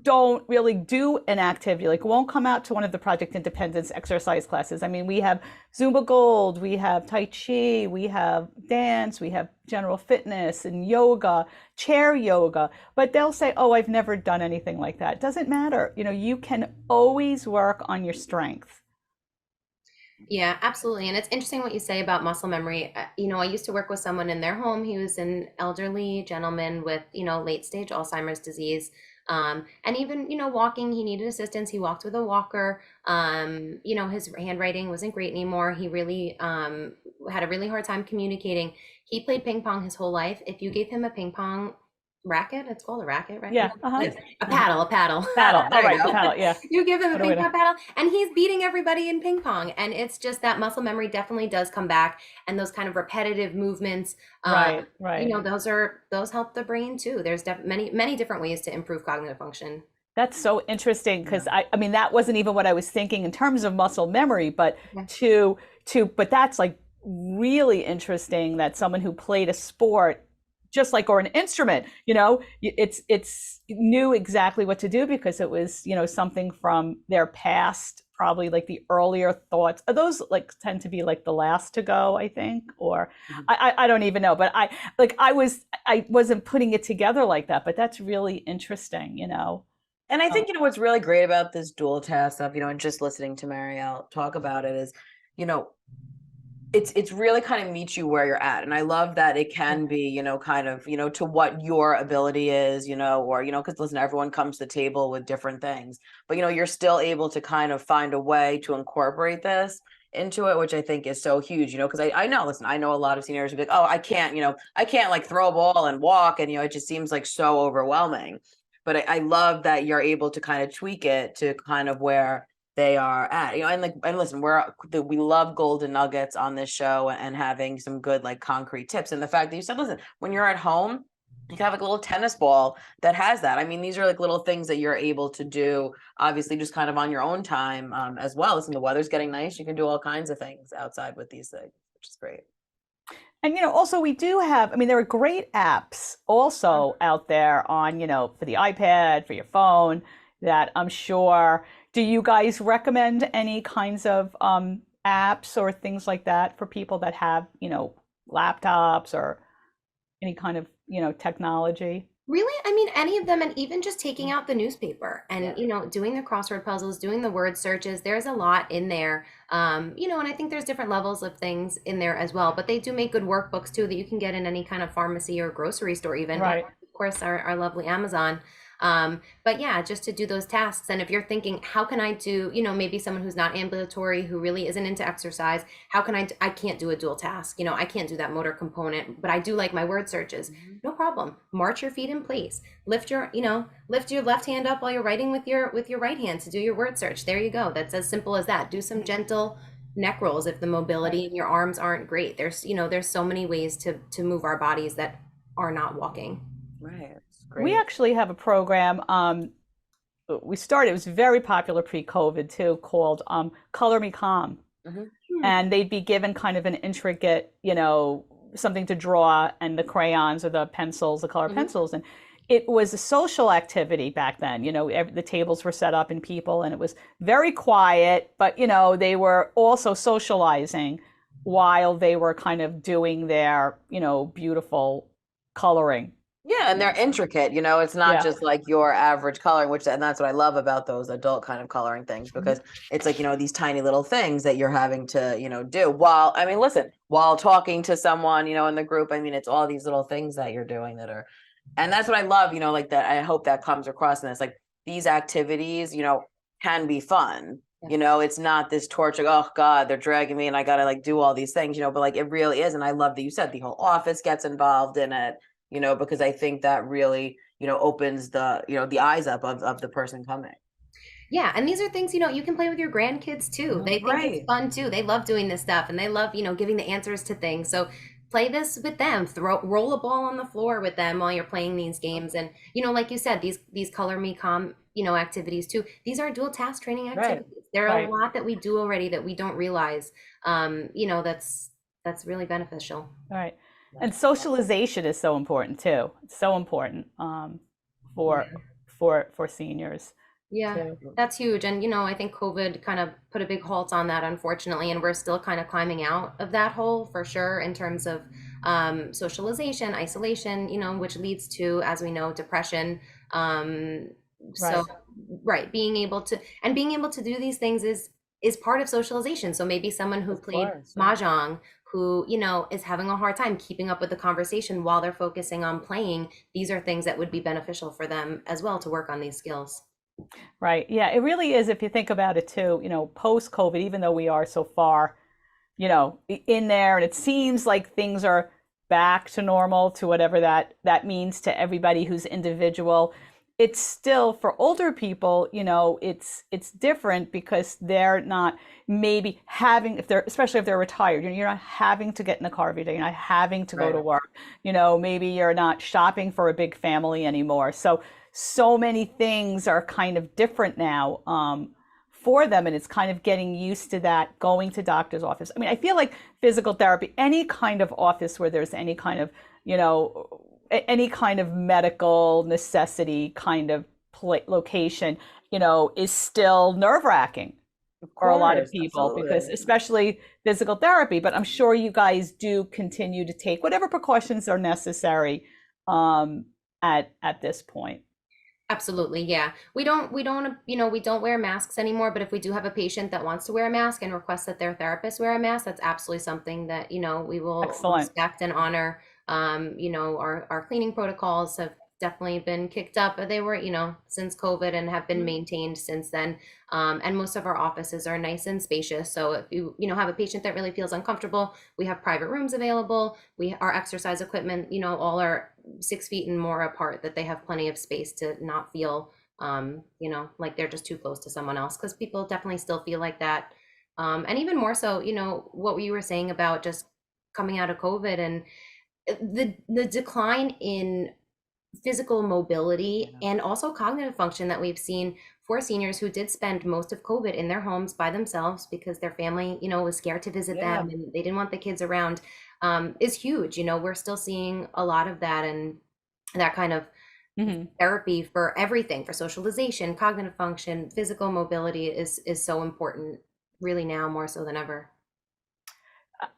don't really do an activity, like won't come out to one of the Project Independence exercise classes. I mean, we have Zumba Gold, we have Tai Chi, we have dance, we have general fitness and yoga, chair yoga, but they'll say, oh, I've never done anything like that. It doesn't matter. You can always work on your strength. Yeah, absolutely. And it's interesting what you say about muscle memory. I used to work with someone in their home. He was an elderly gentleman with, late stage Alzheimer's disease. And even, walking, he needed assistance. He walked with a walker. His handwriting wasn't great anymore. He really had a really hard time communicating. He played ping pong his whole life. If you gave him a ping pong racket, it's called a racket, right? Yeah. Uh-huh. A paddle. Paddle. There All you right. go. The paddle. Yeah. You give him a What do we ping do? pong paddle, and he's beating everybody in ping pong. And it's just that muscle memory definitely does come back, and those kind of repetitive movements. Right. Right. Those help the brain too. There's many different ways to improve cognitive function. That's so interesting because I mean, that wasn't even what I was thinking in terms of muscle memory, but Yeah. but that's like really interesting that someone who played a sport just like or an instrument, it's knew exactly what to do because it was, something from their past, probably like the earlier thoughts. Those like tend to be like the last to go, I think, or I don't even know, but I wasn't putting it together like that, but that's really interesting. And I think, what's really great about this dual task stuff, and just listening to Mariel talk about it is, it's really kind of meets you where you're at. And I love that it can be, kind of, to what your ability is, or, because listen, everyone comes to the table with different things, but, you're still able to kind of find a way to incorporate this into it, which I think is so huge, because I know, listen, I know a lot of seniors who be like, oh, I can't like throw a ball and walk. And, it just seems like so overwhelming. But I love that you're able to kind of tweak it to kind of where they are at, and listen, we love golden nuggets on this show and having some good like concrete tips. And the fact that you said, listen, when you're at home, you can have like a little tennis ball that has that. I mean, these are like little things that you're able to do, obviously, just kind of on your own time as well. Listen, the weather's getting nice. You can do all kinds of things outside with these things, which is great. And also we do have, I mean, there are great apps also out there on, for the iPad, for your phone, that I'm sure. Do you guys recommend any kinds of apps or things like that for people that have, laptops or any kind of, technology? Really? I mean, any of them, and even just taking out the newspaper and, doing the crossword puzzles, doing the word searches, there's a lot in there. And I think there's different levels of things in there as well, but they do make good workbooks too that you can get in any kind of pharmacy or grocery store even. Right. Of course, our lovely Amazon. But yeah, just to do those tasks. And if you're thinking, how can I do, maybe someone who's not ambulatory, who really isn't into exercise, how can I can't do a dual task, I can't do that motor component, but I do like my word searches. No problem. March your feet in place. Lift your left hand up while you're writing with your right hand to do your word search. There you go. That's as simple as that. Do some gentle neck rolls if the mobility in your arms aren't great. There's so many ways to move our bodies that are not walking. Right. It's We great. actually have a program. We started. It was very popular pre-COVID too, called Color Me Calm, Hmm. Hmm. and they'd be given kind of an intricate, something to draw, and the crayons or the pencils, the color Hmm. pencils, and it was a social activity back then. The tables were set up in people, and it was very quiet, but they were also socializing while they were kind of doing their, beautiful coloring. Yeah, and they're intricate, it's not Yeah. just like your average coloring, and that's what I love about those adult kind of coloring things, because it's like, these tiny little things that you're having to, do while, I mean, listen, while talking to someone, in the group. I mean, it's all these little things that you're doing that are, and that's what I love, like that. I hope that comes across in this, like these activities, can be fun. It's not this torture, oh God, they're dragging me and I gotta like do all these things, but like it really is. And I love that you said the whole office gets involved in it, because I think that really, opens the, the eyes up of the person coming. Yeah, and these are things, you can play with your grandkids too. They think it's Right. fun too. They love doing this stuff and they love, giving the answers to things. So play this with them. Roll a ball on the floor with them while you're playing these games. And, like you said, these color me calm, activities too. These are dual task training Right. activities. There are Right. a lot that we do already that we don't realize. That's really beneficial. All right. And socialization is so important too. It's so important for Yeah. for seniors Yeah, too. that's huge. And, I think COVID kind of put a big halt on that, unfortunately. And we're still kind of climbing out of that hole for sure in terms of socialization, isolation, which leads to, as we know, depression. Um, so, Right. right, being able to do these things is part of socialization. So maybe someone who Of played course. Yeah. mahjong, who, is having a hard time keeping up with the conversation while they're focusing on playing, these are things that would be beneficial for them as well to work on these skills. Right. Yeah, it really is if you think about it too, post COVID, even though we are so far, in there and it seems like things are back to normal to whatever that means to everybody who's individual. It's still for older people, it's different because they're not maybe having if they're especially if they're retired, you're not having to get in the car every day, you're not having to go to Right. work, maybe you're not shopping for a big family anymore. So many things are kind of different now for them, and it's kind of getting used to that, going to doctor's office. I mean, I feel like physical therapy, any kind of office where there's any kind of, any kind of medical necessity kind of location, is still nerve-wracking Of for a lot of course. people because Absolutely. especially physical therapy, but I'm sure you guys do continue to take whatever precautions are necessary um, at this point. Absolutely, yeah. We don't wear masks anymore, but if we do have a patient that wants to wear a mask and requests that their therapist wear a mask, that's absolutely something that, we will Excellent. respect and honor. Our cleaning protocols have definitely been kicked up, but they were, since COVID and have been Mhm. maintained since then. And most of our offices are nice and spacious. So if you, have a patient that really feels uncomfortable, we have private rooms available. Our exercise equipment, all are 6 feet and more apart, that they have plenty of space to not feel like they're just too close to someone else, because people definitely still feel like that. And even more so, what you were saying about just coming out of COVID and the decline in physical mobility Yeah. and also cognitive function that we've seen for seniors who did spend most of COVID in their homes by themselves because their family, was scared to visit Yeah. them and they didn't want the kids around, is huge. We're still seeing a lot of that, and that kind of Hmm. therapy for everything, for socialization, cognitive function, physical mobility is so important, really now more so than ever.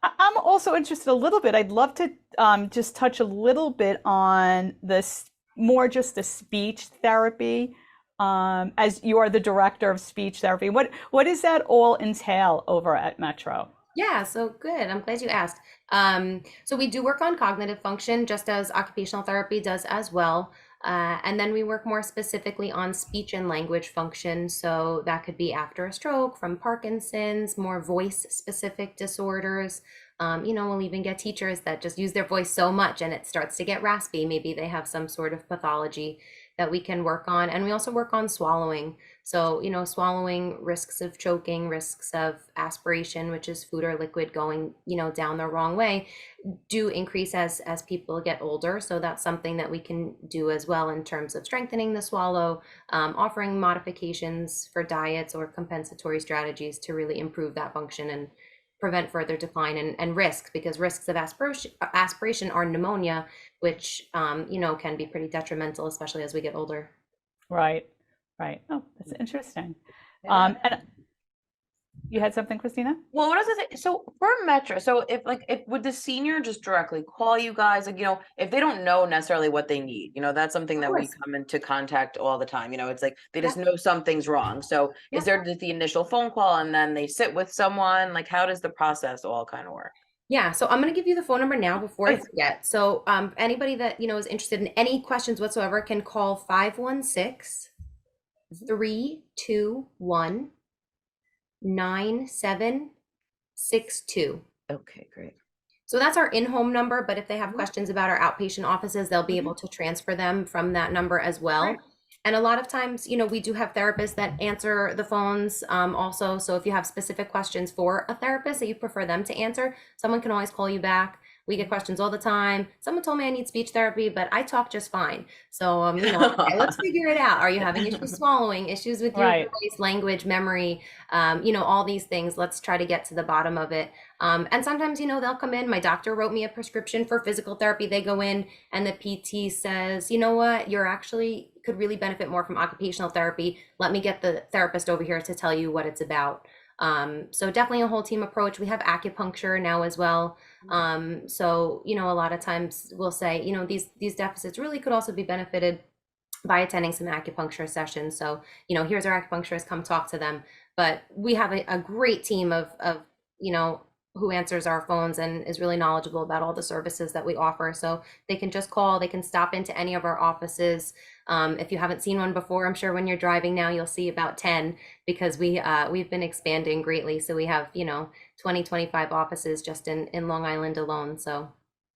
I'm also interested a little bit. I'd love to just touch a little bit on this more just the speech therapy. As you are the director of speech therapy, what does that all entail over at Metro? Yeah, so good. I'm glad you asked. So we do work on cognitive function, just as occupational therapy does as well. And then we work more specifically on speech and language function. So that could be after a stroke, from Parkinson's, more voice specific disorders. We'll even get teachers that just use their voice so much and it starts to get raspy. Maybe they have some sort of pathology that we can work on. And we also work on swallowing. So, swallowing, risks of choking, risks of aspiration, which is food or liquid going, down the wrong way, do increase as people get older. So that's something that we can do as well in terms of strengthening the swallow, offering modifications for diets or compensatory strategies to really improve that function and prevent further decline and risks, because risks of aspiration are pneumonia, which can be pretty detrimental, especially as we get older. Right. Oh, that's interesting. And you had something, Kristina? Well, what does it say? So for Metro, so if would the senior just directly call you guys, if they don't know necessarily what they need, that's something that we come into contact all the time. It's like they just know something's wrong. So is there just the initial phone call and then they sit with someone? Like, how does the process all kind of work? Yeah, so I'm going to give you the phone number now before I forget. So anybody that is interested in any questions whatsoever can call 516-321-9762. Okay, great. So that's our in-home number, but if they have questions about our outpatient offices, they'll be able to transfer them from that number as well. Right. And a lot of times, we do have therapists that answer the phones also. So if you have specific questions for a therapist that you prefer them to answer, someone can always call you back. We get questions all the time. Someone told me I need speech therapy, but I talk just fine. So, okay, let's figure it out. Are you having issues swallowing, issues with your voice, language, memory, all these things? Let's try to get to the bottom of it. And sometimes, they'll come in. My doctor wrote me a prescription for physical therapy. They go in and the PT says, you know what, you're actually could really benefit more from occupational therapy. Let me get the therapist over here to tell you what it's about. So definitely a whole team approach. We have acupuncture now as well. So, a lot of times we'll say, these deficits really could also be benefited by attending some acupuncture sessions. So, here's our acupuncturist, come talk to them. But we have a great team of who answers our phones and is really knowledgeable about all the services that we offer. So they can just call, they can stop into any of our offices. If you haven't seen one before, I'm sure when you're driving now, you'll see about 10 because we've been expanding greatly. So we have, 20, 25 offices just in Long Island alone. So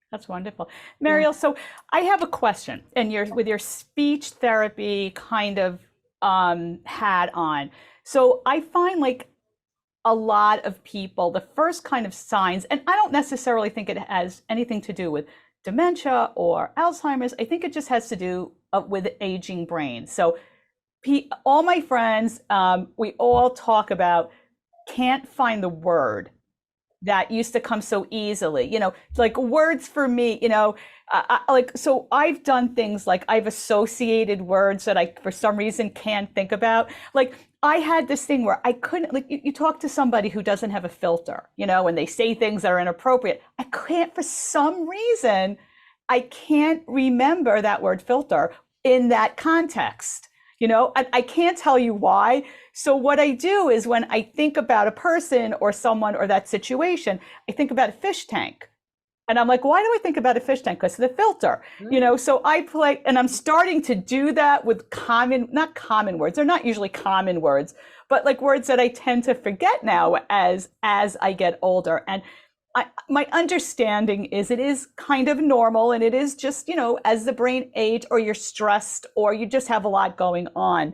that's wonderful. Mariel, so I have a question, and with your speech therapy kind of hat on. So I find like a lot of people, the first kind of signs, and I don't necessarily think it has anything to do with dementia or Alzheimer's. I think it just has to do with aging brain. So all my friends, we all talk about can't find the word that used to come so easily, like words for me, so I've done things like I've associated words that I, for some reason, can't think about. Like I had this thing where I couldn't, like you talk to somebody who doesn't have a filter, and they say things that are inappropriate. I can't, for some reason, I can't remember that word filter in that context. I can't tell you why. So what I do is when I think about a person or someone or that situation, I think about a fish tank. And I'm like, why do I think about a fish tank? Because of the filter, so I play, and I'm starting to do that with not common words. They're not usually common words, but like words that I tend to forget now as I get older. And my understanding is it is kind of normal, and it is just, as the brain age or you're stressed or you just have a lot going on.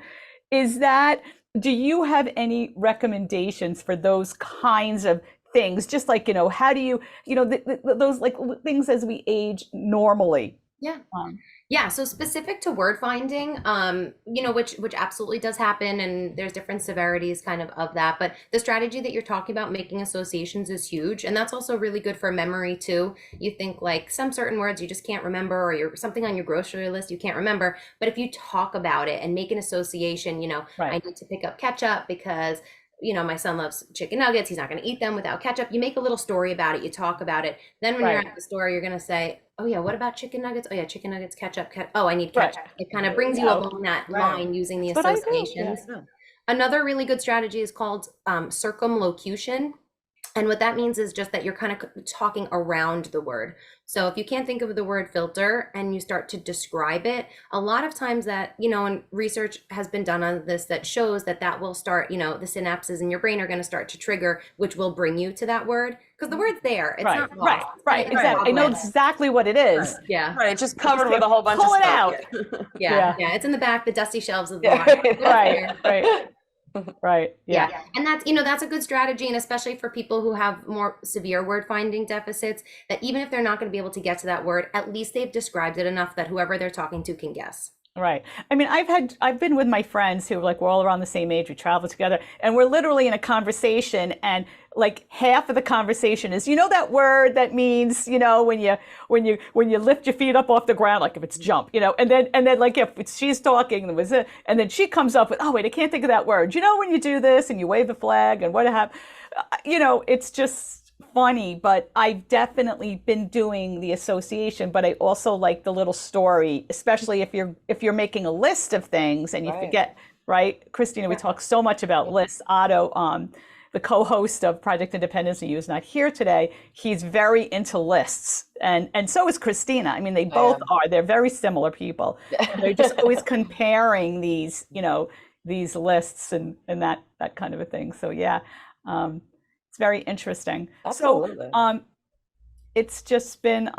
Do you have any recommendations for those kinds of things? Just like, how do you, those like things as we age normally? Yeah. Yeah. So specific to word finding, which absolutely does happen, and there's different severities kind of that. But the strategy that you're talking about, making associations, is huge. And that's also really good for memory too. You think like some certain words you just can't remember, or you're something on your grocery list you can't remember. But if you talk about it and make an association, I need to pick up ketchup because my son loves chicken nuggets. He's not going to eat them without ketchup. You make a little story about it. You talk about it. Then when you're at the store, you're going to say, oh yeah, what about chicken nuggets? Oh yeah, chicken nuggets, ketchup. Oh, I need ketchup. It kind of brings you along that line using the associations. Another really good strategy is called circumlocution. And what that means is just that you're kind of talking around the word. So if you can't think of the word filter and you start to describe it, a lot of times that, and research has been done on this that shows that will start, the synapses in your brain are going to start to trigger, which will bring you to that word. because the word's there. It's Right, not right, lost. right, It's exactly. I know published. exactly what it is. Yeah. Right, it's just covered with a whole bunch Pull of it stuff. out. Yeah. Yeah. It's in the back, the dusty shelves of the Yeah. library. Right, right, right. Yeah. Yeah. And that's, that's a good strategy. And especially for people who have more severe word finding deficits, that even if they're not going to be able to get to that word, at least they've described it enough that whoever they're talking to can guess. Right. I mean, I've been with my friends who like we're all around the same age. We travel together, and we're literally in a conversation, and like half of the conversation is, that word that means, when you lift your feet up off the ground, like if it's jump, and then like if she's talking, and then she comes up with, oh wait, I can't think of that word. When you do this and you wave the flag and what have, it's just funny, but I've definitely been doing the association, but I also like the little story, especially if you're making a list of things and you forget, right? Kristina, we talk so much about lists. Otto, the co-host of Project Independence, and he was not here today. He's very into lists, and so is Kristina. I mean, they both are. They're very similar people. They're just always comparing these, these lists and that kind of a thing. So yeah. It's very interesting. Absolutely. So it's just been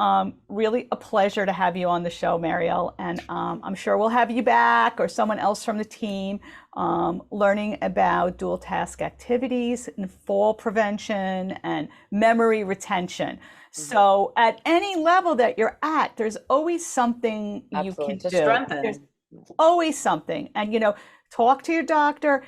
really a pleasure to have you on the show, Mariel. And I'm sure we'll have you back or someone else from the team learning about dual task activities and fall prevention and memory retention. So at any level that you're at, there's always something you can do. Strengthen. There's always something. And, talk to your doctor,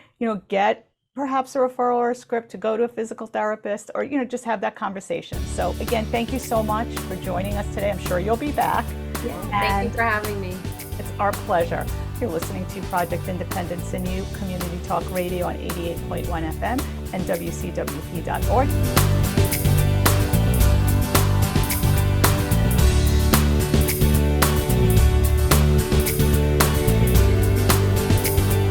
get perhaps a referral or a script to go to a physical therapist, or just have that conversation. So again, thank you so much for joining us today. I'm sure you'll be back. Thank you for having me. It's our pleasure. You're listening to Project Independence and You Community Talk Radio on 88.1 FM and WCWP.org.